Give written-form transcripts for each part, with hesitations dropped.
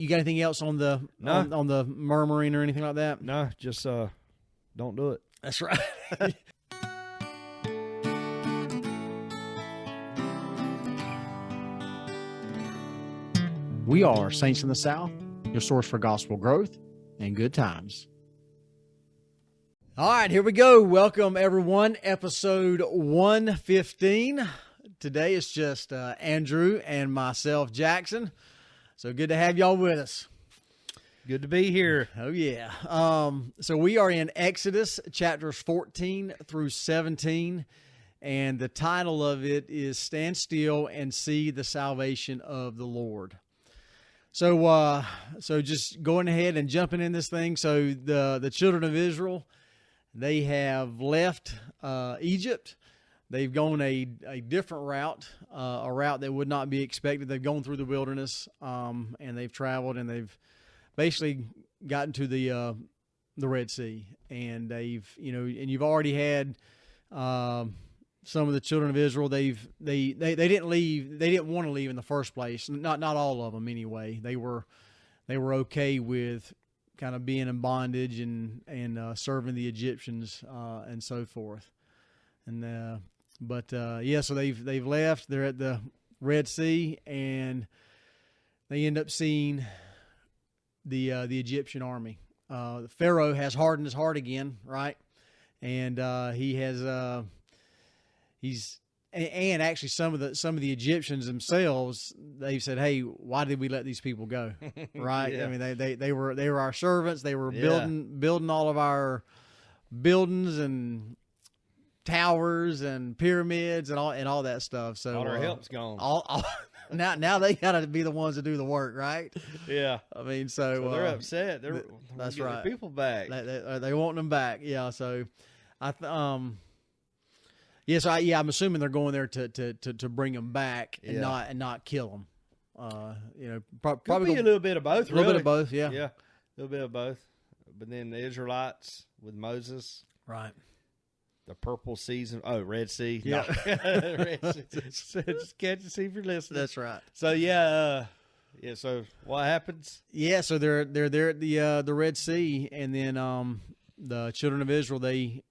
You got anything else on the on the murmuring or anything like that? No, just don't do it. That's right. We are Saints in the South, your source for gospel growth and good times. All right, here we go. Welcome, everyone. Episode 115. Today it's just Andrew and myself, Jackson. So good to have y'all with us. Good to be here. Oh, yeah. So we are in Exodus chapters 14 through 17, and the title of it is Stand Still and See the Salvation of the Lord. So just going ahead and jumping in this thing. So the children of Israel, they have left Egypt. They've gone a different route, a route that would not be expected. They've gone through the wilderness, and they've traveled, and they've basically gotten to the Red Sea. And they've, and you've already had some of the children of Israel. They didn't leave. They didn't want to leave in the first place. Not all of them anyway. They were okay with kind of being in bondage and serving the Egyptians and so forth. And so they've left. They're at the Red Sea, and they end up seeing the Egyptian army. Pharaoh has hardened his heart again, right? And and actually some of the Egyptians themselves, they've said, "Hey, why did we let these people go?" Right? Yeah. I mean, they were our servants. They were building all of our buildings and towers and pyramids and all that stuff. So all our help's gone. Now they gotta be the ones to do the work, right? Yeah. I mean, so they're upset. That's getting right. Their people back. They want them back. Yeah. So I'm assuming they're going there to bring them back and not kill them. Probably a little bit of both. A little bit of both. Yeah. Yeah. A little bit of both. But then the Israelites with Moses. Right. The purple season. Oh, Red Sea. Yeah. No. Red Sea. Just catch and see if you're listening. That's right. So so what happens? Yeah. So they're there at the Red Sea, and then the children of Israel they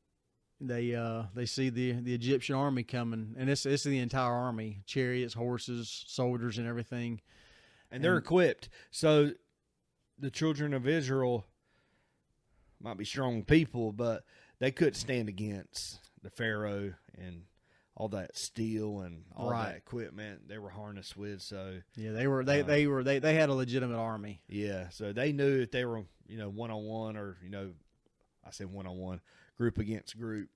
see the Egyptian army coming, and it's the entire army: chariots, horses, soldiers, and everything. And they're equipped. So the children of Israel might be strong people, but they couldn't stand against the Pharaoh and all that steel and all that equipment they were harnessed with. So yeah, they had a legitimate army. Yeah, so they knew if they were one-on-one or I say one-on-one, group against group,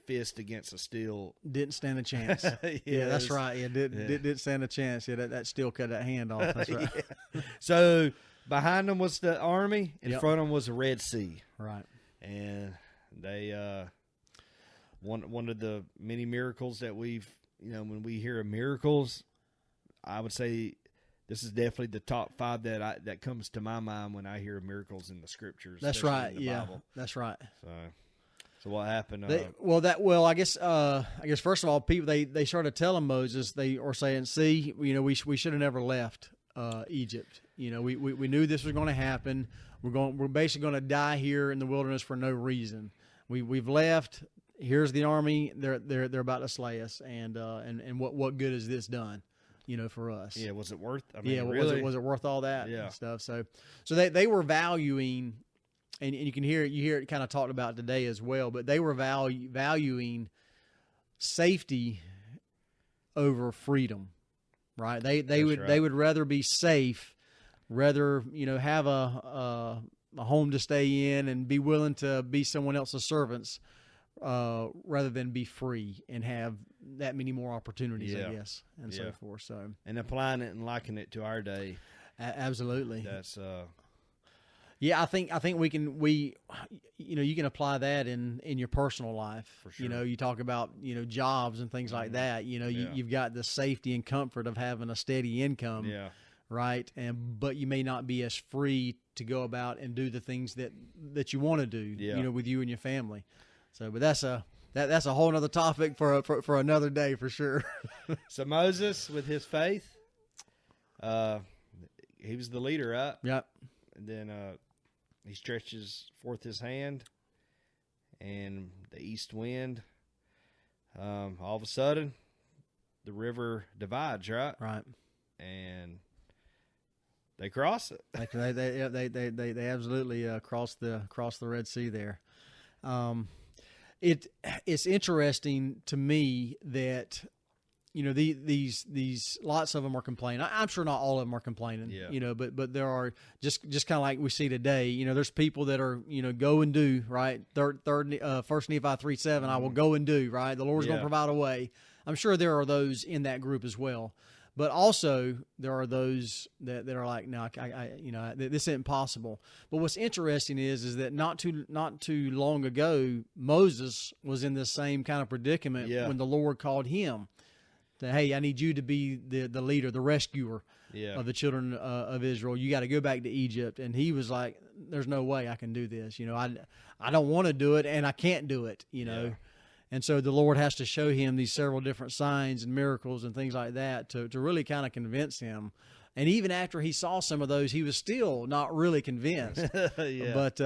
fist against a steel, didn't stand a chance. Yeah, that's right. Yeah, didn't stand a chance. Yeah, that steel cut that hand off. That's right. Yeah. So behind them was the army, in front of them was the Red Sea. Right. And they one of the many miracles that we've when we hear of miracles, I would say this is definitely the top 5 that comes to my mind when I hear of miracles in the scriptures. That's right. In the Yeah, Bible. that's right. So what happened? I guess first of all, people they started telling Moses, they were saying, "See, we should have never left Egypt. We knew this was going to happen. We're basically going to die here in the wilderness for no reason. We've left. Here's the army. They're about to slay us. And what good has this done? For us. Yeah. Was it worth? I mean, really? Was it worth all that? Yeah. And stuff. So they were valuing, and you hear it kind of talked about today as well. But they were valuing safety over freedom. Right? They would rather be safe. Rather, have a home to stay in and be willing to be someone else's servants, rather than be free and have that many more opportunities, I guess, and so forth. So, and applying it and likening it to our day, absolutely. That's I think we you can apply that in your personal life. For sure. You talk about jobs and things like that. You've got the safety and comfort of having a steady income. Yeah. Right, but you may not be as free to go about and do the things that you want to do, with you and your family. So, but that's a whole other topic for another day for sure. So Moses, with his faith, he was the leader, right? Yep. And then he stretches forth his hand, and the east wind. All of a sudden, the river divides, right? Right. And they cross it. They absolutely cross the Red Sea there. It's interesting to me that, you know, these lots of them are complaining. I'm sure not all of them are complaining. Yeah. You know, but there are just kind of like we see today. You know, there's people that are, you know, go and do, right. First Nephi 3:7. I will go and do, right. The Lord's going to provide a way. I'm sure there are those in that group as well. But also there are those that are like, no, this isn't possible. But what's interesting is that not too long ago, Moses was in this same kind of predicament when the Lord called him. That, hey, I need you to be the leader, the rescuer of the children of Israel. You got to go back to Egypt. And he was like, there's no way I can do this. You know, I don't want to do it, and I can't do it, you know. And so the Lord has to show him these several different signs and miracles and things like that to really kind of convince him. And even after he saw some of those, he was still not really convinced. But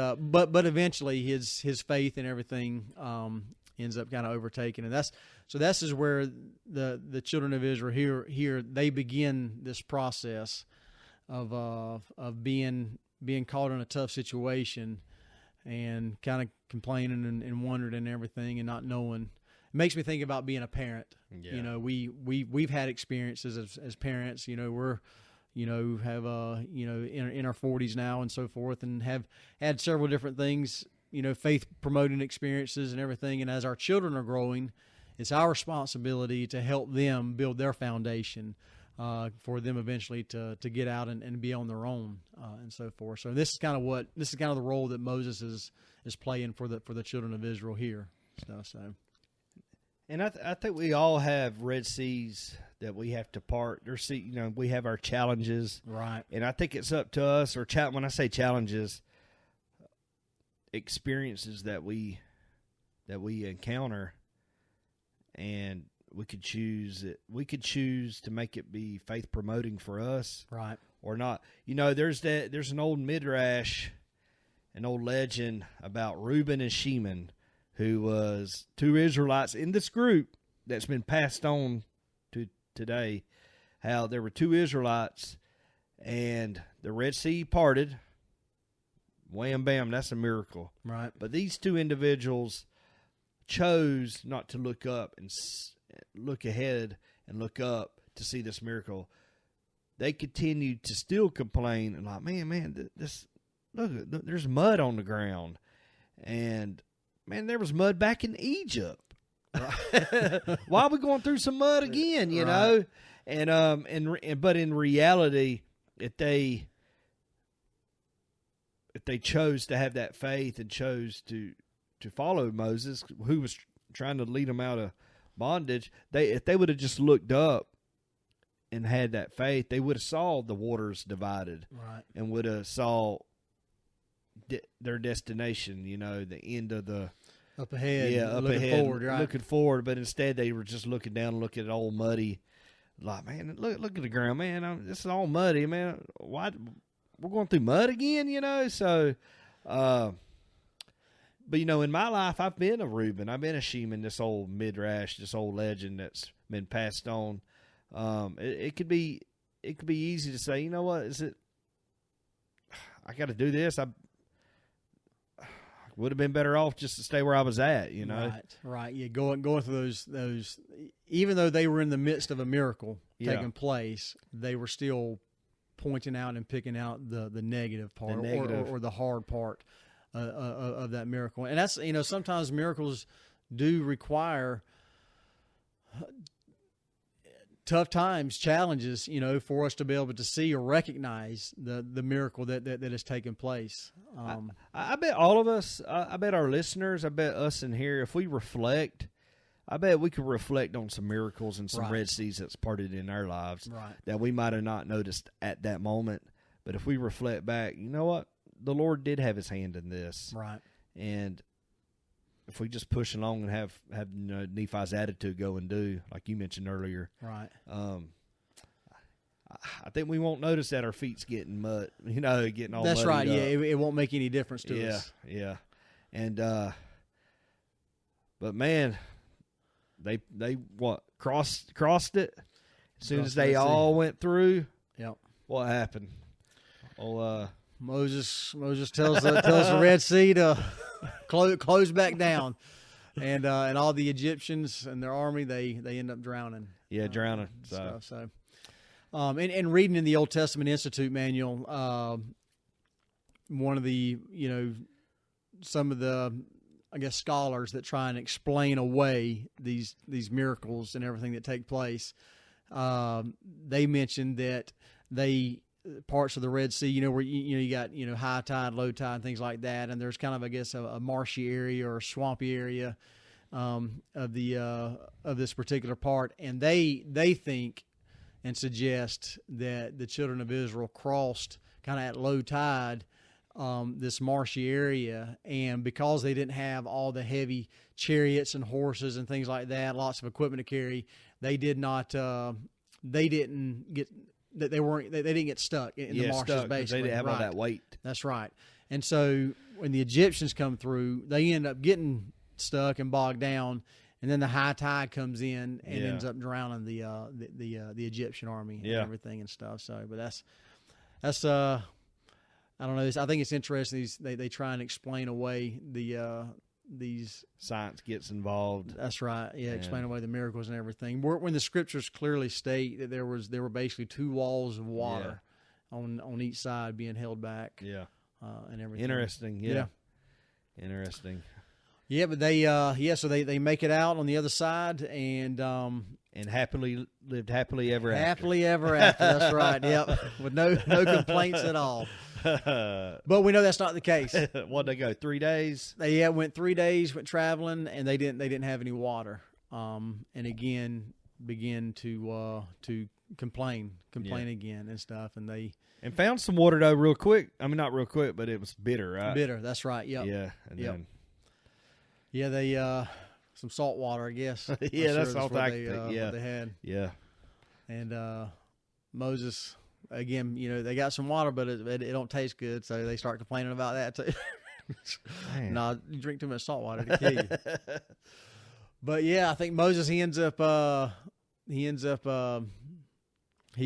eventually his faith and everything ends up kind of overtaken. And this is where the children of Israel here they begin this process of being caught in a tough situation and kind of complaining and wondering and everything and not knowing. It makes me think about being a parent. Yeah. You know, we've had experiences as parents. You know, we're, you know, have in our 40s now and so forth, and have had several different things, you know, faith promoting experiences and everything. And as our children are growing, it's our responsibility to help them build their foundation for them eventually to get out and be on their own and so forth. So this is kind of the role that Moses is playing for the children of Israel here. So. And I think we all have Red Seas that we have to part. We have our challenges, right? And I think it's up to us. Or when I say challenges, experiences that we encounter, and we could choose it. We could choose to make it be faith promoting for us, right, or not. You know, there's an old midrash, an old legend about Reuben and Shimon, who was two Israelites in this group that's been passed on to today. How there were two Israelites, and the Red Sea parted. Wham, bam, that's a miracle, right? But these two individuals chose not to look up and look ahead and look up to see this miracle. They continued to still complain and like, man, this look, there's mud on the ground, and man, there was mud back in Egypt. Why are we going through some mud again? You know, and but in reality, if they chose to have that faith and chose to follow Moses, who was trying to lead them out of bondage, if they would have just looked up and had that faith, they would have saw the waters divided, right, and would have saw their destination. You know, the end of the up ahead, forward, right? Looking forward, but instead they were just looking down, and looking at all muddy. Like, man, look at the ground, man. This is all muddy, man. Why we're going through mud again? You know, so. But, you know, in my life, I've been a Reuben. I've been a Shimon, this old midrash, this old legend that's been passed on. It could be easy to say, you know what, I got to do this. I would have been better off just to stay where I was at, you know. Right. Yeah, going through those, even though they were in the midst of a miracle taking place, they were still pointing out and picking out the negative part, or the hard part of that miracle. And that's, you know, sometimes miracles do require tough times, challenges, you know, for us to be able to see or recognize the miracle that has taken place. I bet all of us, I bet our listeners, I bet us in here, if we reflect, I bet we could reflect on some miracles and some Red Seas that's parted in our lives that we might have not noticed at that moment. But if we reflect back, you know what? The Lord did have his hand in this. Right. And if we just push along and have you know, Nephi's attitude, go and do, like you mentioned earlier. Right. I think we won't notice that our feet's getting mud, getting all. That's right. Up. Yeah, it won't make any difference to us. Yeah, and but man, they crossed it as soon as they all went through. Yep. What happened? Well, Moses tells the Red Sea to close back down, and all the Egyptians and their army they end up drowning. Yeah, drowning. And reading in the Old Testament Institute manual, one of the some of the scholars that try and explain away these miracles and everything that take place, they mentioned that parts of the Red Sea, where you got high tide, low tide, and things like that, and there's kind of a marshy area or a swampy area of this particular part, and they think and suggest that the children of Israel crossed kind of at low tide this marshy area, and because they didn't have all the heavy chariots and horses and things like that, lots of equipment to carry, they didn't get stuck in the marshes. Basically, they didn't have all that weight. That's right. And so when the Egyptians come through, they end up getting stuck and bogged down, and then the high tide comes in and ends up drowning the Egyptian army and everything and stuff. So, but that's I don't know. I think it's interesting. They try and explain away these science gets involved. That's right. Yeah, explain away the miracles and everything. When the scriptures clearly state that there were basically two walls of water on each side being held back. Yeah. And everything. Interesting. Yeah. Interesting. Yeah, but so they make it out on the other side and lived happily ever after. Happily ever after. That's right. Yep. With no complaints at all. But we know that's not the case. What'd they go? 3 days? They went 3 days, went traveling, and they didn't have any water. And again began to complain again and stuff, and found some water though real quick. I mean, not real quick, but it was bitter, right? Bitter. That's right. Yep. Yeah. And then they some salt water, I guess. Yeah, that's all what they had. Yeah. And Moses. Again, they got some water, but it don't taste good, so they start complaining about that too. No, you drink too much salt water to kill you. But yeah, I think Moses he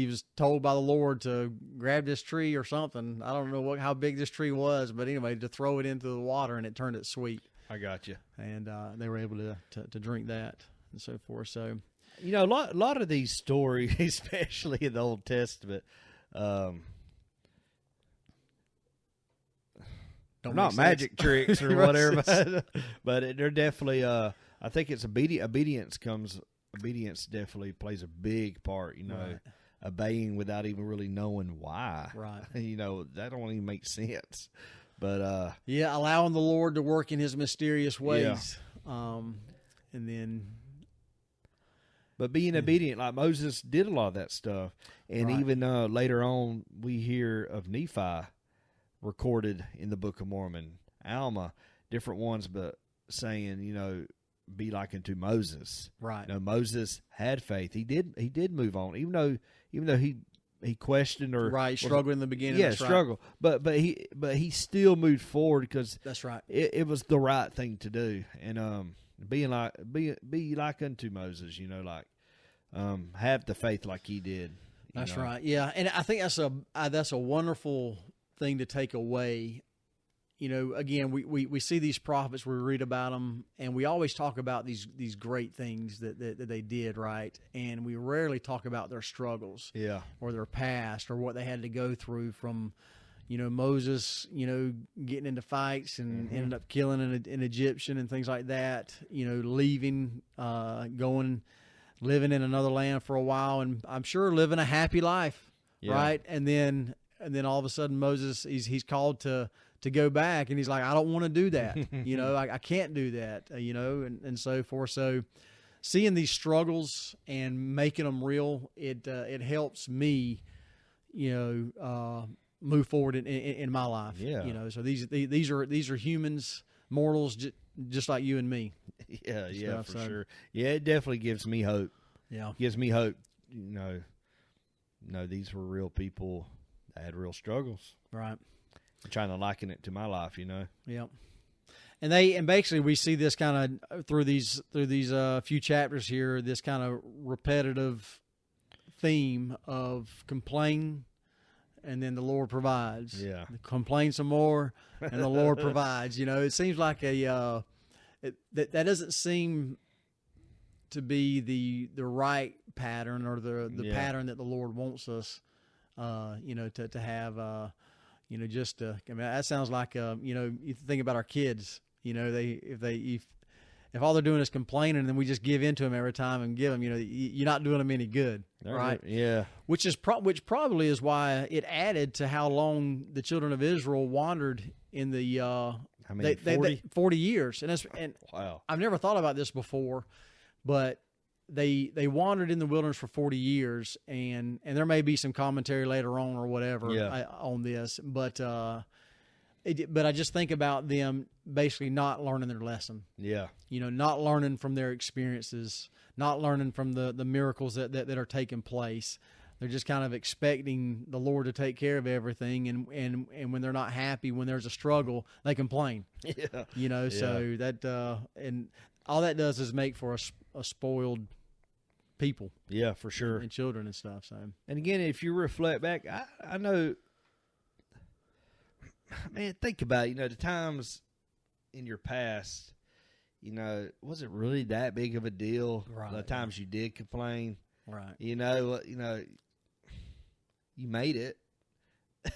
was told by the Lord to grab this tree or something. I don't know how big this tree was, but anyway, to throw it into the water, and it turned it sweet. I got you. And they were able to drink that and so forth. So. A lot of these stories, especially in the Old Testament, not magic tricks or whatever, but they're definitely. I think it's obedience definitely plays a big part. Right. Obeying without even really knowing why. Right. That don't even make sense. But allowing the Lord to work in His mysterious ways, and then. But being obedient, like Moses did a lot of that stuff. And even later on, we hear of Nephi recorded in the Book of Mormon, Alma, different ones, but saying, be like unto Moses. Right. Moses had faith. He did move on, even though he questioned or struggled in the beginning. Yeah, struggle. But he still moved forward because that's right. It was the right thing to do. And be like unto Moses, have the faith like he did. That's right. Yeah, and I think that's a wonderful thing to take away. Again, we see these prophets, we read about them, and we always talk about these great things that they did, right? And we rarely talk about their struggles, or their past, or what they had to go through from. Moses, getting into fights and ended up killing an Egyptian and things like that, leaving, going, living in another land for a while, and I'm sure living a happy life, right? And then all of a sudden Moses, he's called to go back, and he's like, I don't want to do that. I can't do that, and so forth. So seeing these struggles and making them real, it helps me, move forward in my life. So these are humans, mortals, just like you and me. For sure. Yeah, it definitely gives me hope. Yeah, gives me hope. these were real people that had real struggles. Right. I'm trying to liken it to my life, Yep. And basically we see this kind of through these few chapters here, this kind of repetitive theme of complain, and then the Lord provides. Yeah. Complain some more, and the Lord provides. It seems like that doesn't seem to be the right pattern, or the pattern that the Lord wants us, to have. Just that sounds like you think about our kids. If all they're doing is complaining, and then we just give in to them every time and give them, you're not doing them any good, right? Yeah. Which probably is why it added to how long the children of Israel wandered in the 40 years, and wow. I've never thought about this before, but they wandered in the wilderness for 40 years, and there may be some commentary later on or whatever on this, but I just think about them basically not learning their lesson. Yeah. Not learning from their experiences, not learning from the miracles that are taking place. They're just kind of expecting the Lord to take care of everything, and when they're not happy, when there's a struggle, they complain. Yeah. So that and all that does is make for a spoiled people. Yeah, for sure. And children and stuff. So, and again, if you reflect back, I know, man, think about the times in your past. Was it really that big of a deal? Right. The times you did complain, right? You made it.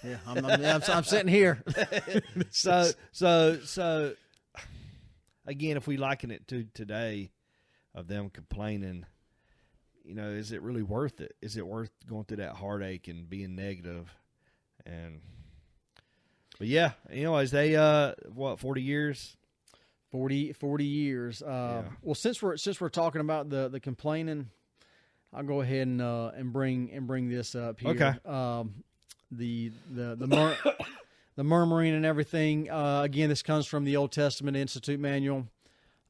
Yeah, I'm sitting here. So again, if we liken it to today, of them complaining, is it really worth it? Is it worth going through that heartache and being negative? But yeah, anyways, they 40 years. 40 years. Well, since we're talking about the complaining, I'll go ahead and bring this up here. Okay. The murmuring and everything. Again, this comes from the Old Testament Institute Manual,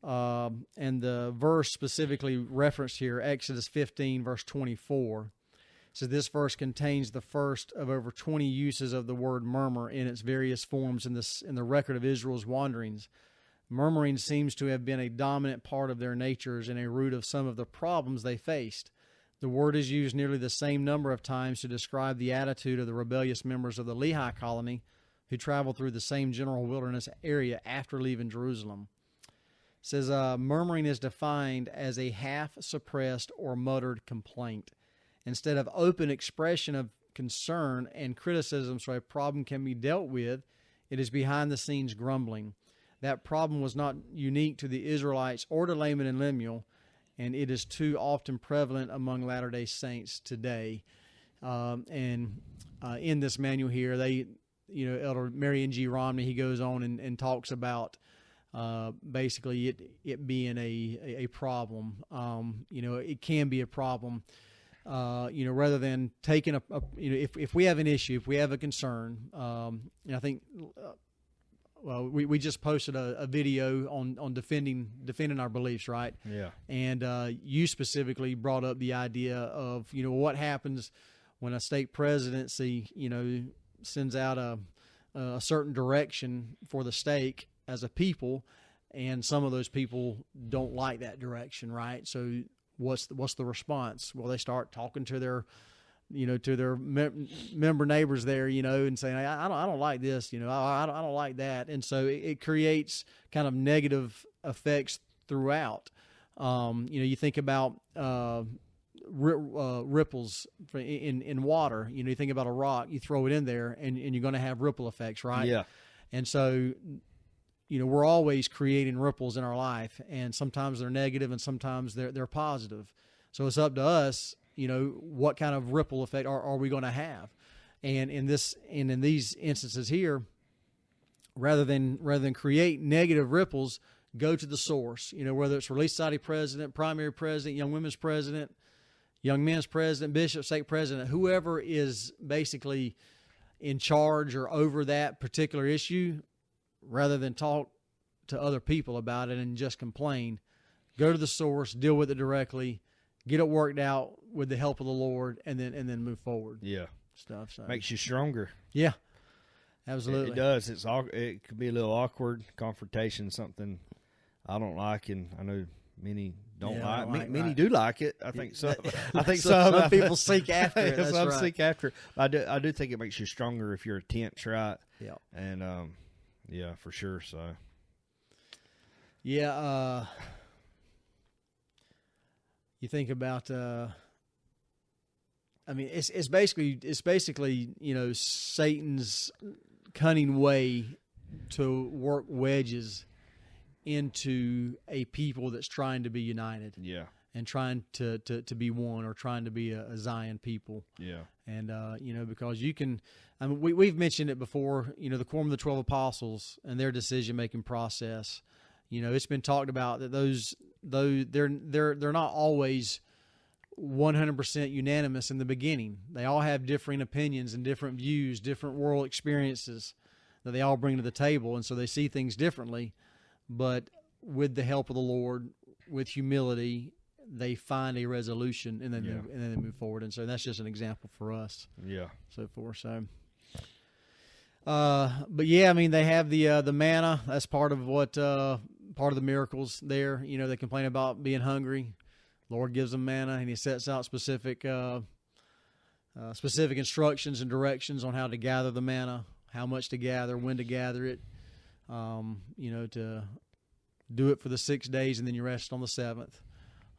and the verse specifically referenced here, Exodus 15, verse 24. So this verse contains the first of over 20 uses of the word murmur in its various forms in the record of Israel's wanderings. Murmuring seems to have been a dominant part of their natures and a root of some of the problems they faced. The word is used nearly the same number of times to describe the attitude of the rebellious members of the Lehi colony who traveled through the same general wilderness area after leaving Jerusalem. It says, murmuring is defined as a half-suppressed or muttered complaint. Instead of open expression of concern and criticism so a problem can be dealt with, it is behind-the-scenes grumbling. That problem was not unique to the Israelites or to Laman and Lemuel, and it is too often prevalent among Latter-day Saints today. In this manual here, Elder Marion G. Romney, he goes on and talks about basically it being a problem. It can be a problem. Rather than taking if we have an issue, if we have a concern, and I think. Well, we just posted a video on defending our beliefs, right? Yeah. And you specifically brought up the idea of what happens when a state presidency sends out a certain direction for the stake as a people, and some of those people don't like that direction, right? So what's the response? Well, they start talking to their member neighbors there, and saying, I don't like this, I don't like that. And so it creates kind of negative effects throughout. You think about ripples in water. You think about a rock, you throw it in there, and you're going to have ripple effects, right? Yeah. And so, we're always creating ripples in our life, and sometimes they're negative and sometimes they're positive. So it's up to us, what kind of ripple effect are we going to have? And in these instances here, rather than create negative ripples, go to the source. Whether it's Relief Society president, primary president, young women's president, young men's president, bishop, stake president, whoever is basically in charge or over that particular issue, rather than talk to other people about it and just complain, go to the source, deal with it directly, get it worked out with the help of the Lord, and then move forward. Yeah. Stuff. So. Makes you stronger. Yeah. Absolutely. It does. It could be a little awkward confrontation, something I don't like, and I know many don't like. Many do like it. I think so. I think some people seek after it. That's some right. seek after it. I do think it makes you stronger if you're tense, right? Yeah. And yeah, for sure. So. Yeah. You think about. I mean, it's basically Satan's cunning way to work wedges into a people that's trying to be united. Yeah. And trying to be one, or trying to be a Zion people. Yeah. And, because you can, I mean, we've mentioned it before, the Quorum of the 12 Apostles and their decision-making process. It's been talked about that they're not always 100% unanimous in the beginning. They all have differing opinions and different views, different world experiences that they all bring to the table, and so they see things differently. But with the help of the Lord, with humility, they find a resolution, and then they move forward. And so that's just an example for us. Yeah. So forth. So. But yeah, I mean, they have the manna. That's part of what part of the miracles there. They complain about being hungry. Lord gives them manna, and He sets out specific instructions and directions on how to gather the manna, how much to gather, when to gather it. To do it for the 6 days, and then you rest on the seventh.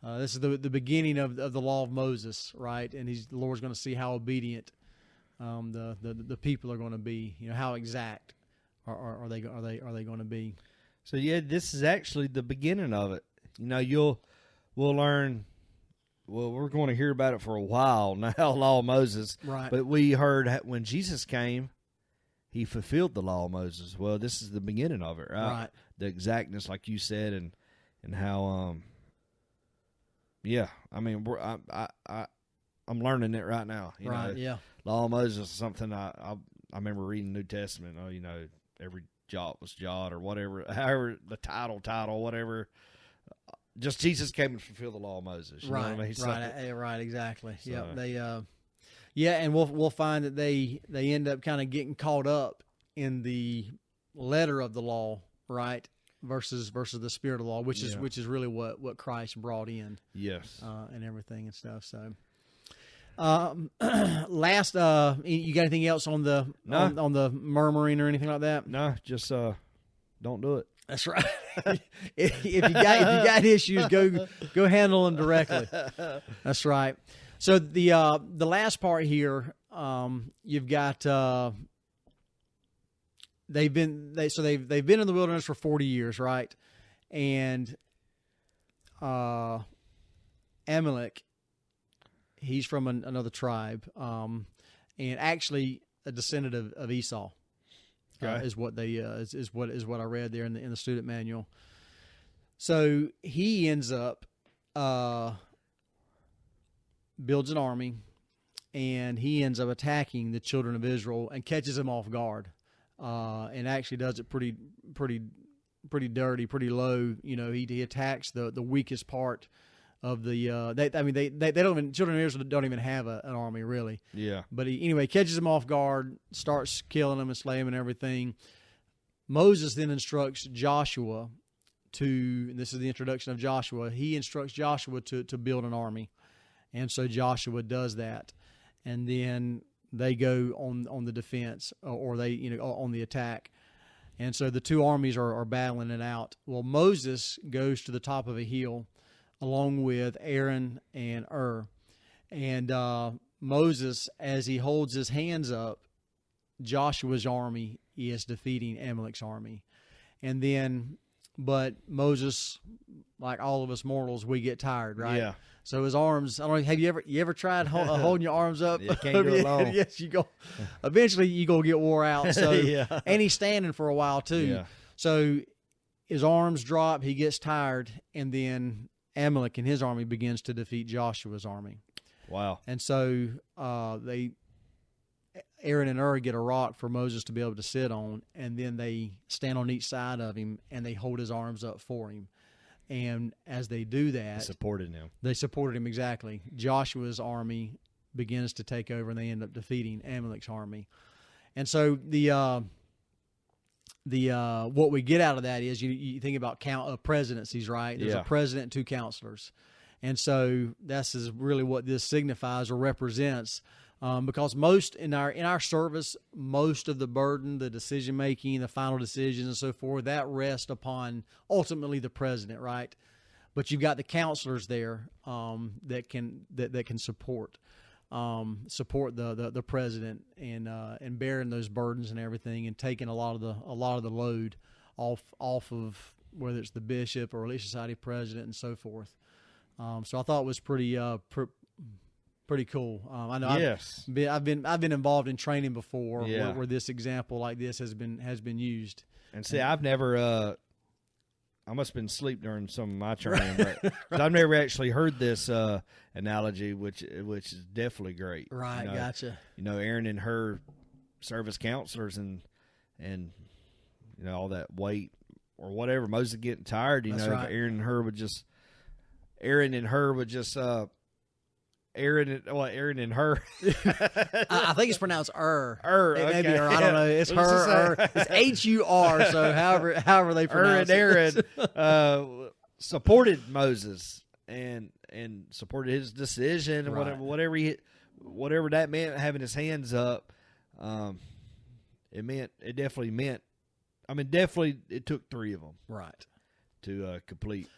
This is the beginning of the law of Moses, right? And the Lord's going to see how obedient the people are going to be. How exact are they going to be? So yeah, this is actually the beginning of it. We'll learn. Well, we're going to hear about it for a while now, law of Moses. Right. But we heard when Jesus came, He fulfilled the law of Moses. Well, this is the beginning of it, right? Right. The exactness, like you said, and how yeah. I mean, I'm learning it right now. Right. Yeah. Law of Moses is something I remember reading the New Testament. Every jot was jot, or whatever, however the title, whatever. Just Jesus came to fulfill the law of Moses. You know what I mean? Right, exactly. So. Yeah, they, and we'll find that they end up kind of getting caught up in the letter of the law, right, versus the spirit of the law, which is really what Christ brought in. Yes. And everything and stuff. So, last, you got anything else on the on the murmuring or anything like that? No, just don't do it. That's right. if you got issues, go handle them directly. That's right. So the last part here, you've got they've been in the wilderness for 40 years, right? And Amalek, he's from another tribe, and actually a descendant of Esau. Okay. Is what they is what I read there in the student manual. So he ends up builds an army, and he ends up attacking the children of Israel and catches them off guard, and actually does it pretty dirty, pretty low. He attacks the weakest part of the they don't even, children of Israel don't even have an army really. Yeah. But he catches them off guard, starts killing them and slaying them and everything. Moses then instructs Joshua this is the introduction of Joshua. He instructs Joshua to build an army. And so Joshua does that. And then they go on the defense, or they, on the attack. And so the two armies are battling it out. Well, Moses goes to the top of a hill along with Aaron and Ur. And Moses, as he holds his hands up, Joshua's army is defeating Amalek's army. And then, but Moses, like all of us mortals, we get tired, right? Yeah. So his arms, I don't know, have you ever tried holding your arms up? You can't go long. Yes, you go. Eventually, you go get wore out. So, yeah. And he's standing for a while too. Yeah. So his arms drop, he gets tired, and then Amalek and his army begins to defeat Joshua's army. Wow. And so Aaron and Ur get a rock for Moses to be able to sit on, and then they stand on each side of him, and they hold his arms up for him. And as they do that, they supported him exactly. Joshua's army begins to take over, and they end up defeating Amalek's army. And so what we get out of that is you think about presidencies, right? There's a president and 2 counselors. And so that's really what this signifies or represents, because most in our service, most of the burden, the decision making, the final decisions, and so forth, that rests upon ultimately the president, right? But you've got the counselors there that can support the president and bearing those burdens and everything, and taking a lot of the load off of whether it's the bishop or Relief Society president and so forth. So I thought it was pretty cool. I know I've been involved in training before where this example like this has been used. And see, I've never I must have been asleep during some of my training, but I've never actually heard this analogy, which is definitely great. Right, gotcha. Aaron and her service counselors and all that weight or whatever. Moses getting tired. That's right. Aaron and her would just. Aaron and her. I think it's pronounced okay. Maybe I don't know. It's her. It's HUR. So however they pronounce it. Aaron supported Moses and supported his decision and right. whatever that meant, having his hands up. It definitely meant. It took 3 of them. Right. To complete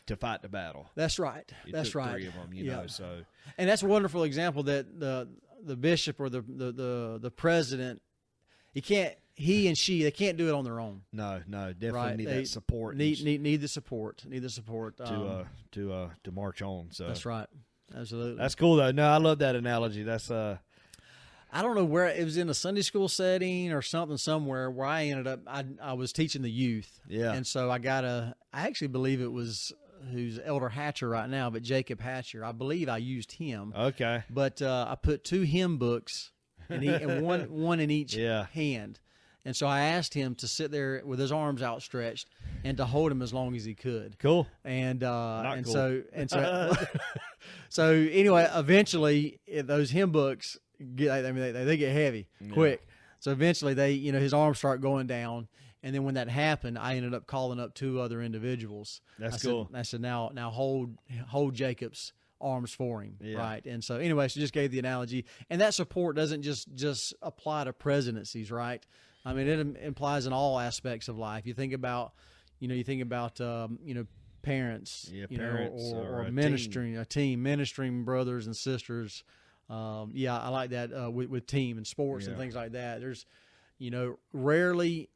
to fight the battle. That's right. That's right. 3 of them, you know. So, and that's a wonderful example that the bishop or the president, they can't do it on their own. No, definitely right? need that support. Need the support. To march on. So that's right. Absolutely. That's cool though. No, I love that analogy. That's I don't know where it was, in a Sunday school setting or something somewhere where I ended up. I was teaching the youth, and so I actually believe it was who's Elder Hatcher right now, but Jacob Hatcher. I believe I used him. Okay, but I put 2 hymn books and one in each hand, and so I asked him to sit there with his arms outstretched and to hold him as long as he could. Cool. And cool. so anyway, eventually those hymn books. They get heavy quick. So eventually his arms start going down. And then when that happened, I ended up calling up 2 other individuals. That's cool. I said, now hold Jacob's arms for him. Yeah. Right. And so anyway, she just gave the analogy, and that support doesn't just apply to presidencies, right? I mean, it implies in all aspects of life. You think about, parents, parents or ministering, a team, ministering brothers and sisters. I like that with team and sports and things like that. There's, rarely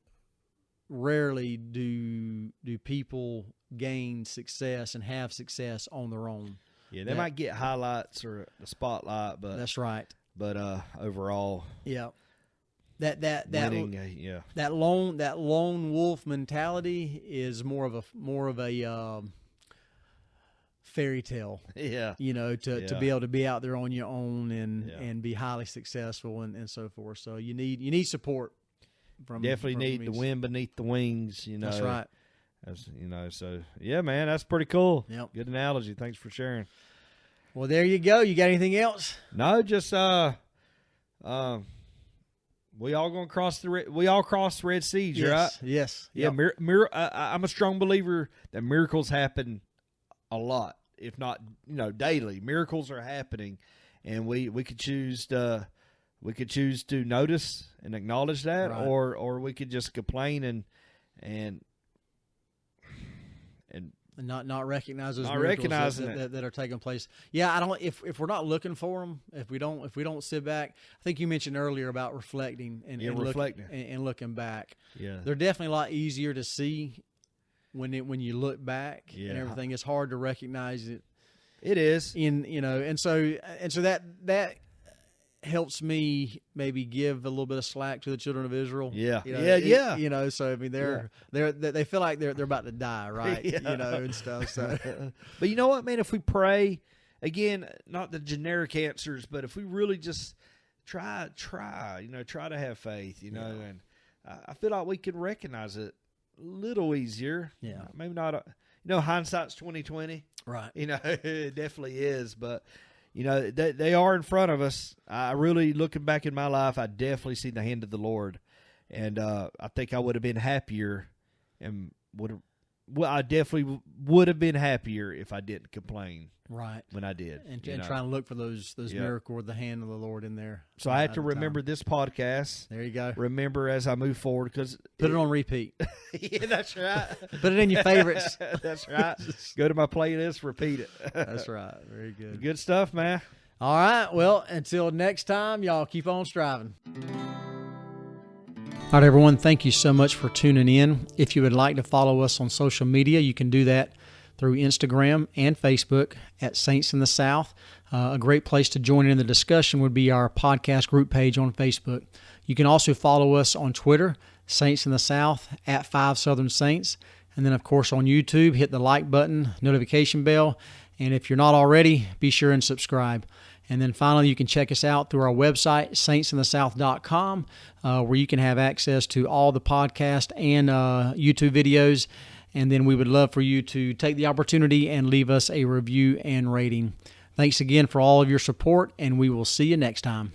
do people gain success and have success on their own. Yeah, they might get highlights or the spotlight, but that's right. But overall, that winning, that lone wolf mentality is more of a fairy tale, to be able to be out there on your own and be highly successful and so forth. So you need support from need the wind beneath the wings. That's right. So man, that's pretty cool. Yep. Good analogy. Thanks for sharing. Well, there you go. You got anything else? No, just we all gonna cross the Red Seas, yes. right? Yes. Yeah. Yep. I'm a strong believer that miracles happen a lot, if not daily. Miracles are happening, and we could choose to notice and acknowledge that, right. or we could just complain and not recognize those not miracles that are taking place. Yeah, I don't. If we're not looking for them, if we don't sit back, I think you mentioned earlier about reflecting and looking back. Yeah, they're definitely a lot easier to see when you look back and everything. It's hard to recognize it. It is and so that helps me maybe give a little bit of slack to the children of Israel. Yeah. So I mean, they feel like they're about to die, right? And stuff. So, but you know what, man? If we pray again, not the generic answers, but if we really just try to have faith, and I feel like we can recognize it a little easier. Yeah. Maybe not. hindsight's 2020. Right. It definitely is. But they are in front of us. I really, looking back in my life, I definitely see the hand of the Lord, and I think I would have been happier, and I definitely would have been happier if I didn't complain. Right. When I did. And trying to look for those miracles with the hand of the Lord in there. So I had to remember this podcast. There you go. Remember as I move forward. Put it on repeat. Yeah, that's right. Put it in your favorites. That's right. Go to my playlist, repeat it. That's right. Very good. Good stuff, man. All right. Well, until next time, y'all keep on striving. All right, everyone. Thank you so much for tuning in. If you would like to follow us on social media, you can do that through Instagram and Facebook at Saints in the South. A great place to join in the discussion would be our podcast group page on Facebook. You can also follow us on Twitter, Saints in the South, at 5 Southern Saints. And then, of course, on YouTube, hit the like button, notification bell. And if you're not already, be sure and subscribe. And then finally, you can check us out through our website, saintsinthesouth.com, where you can have access to all the podcast and YouTube videos. And then we would love for you to take the opportunity and leave us a review and rating. Thanks again for all of your support, and we will see you next time.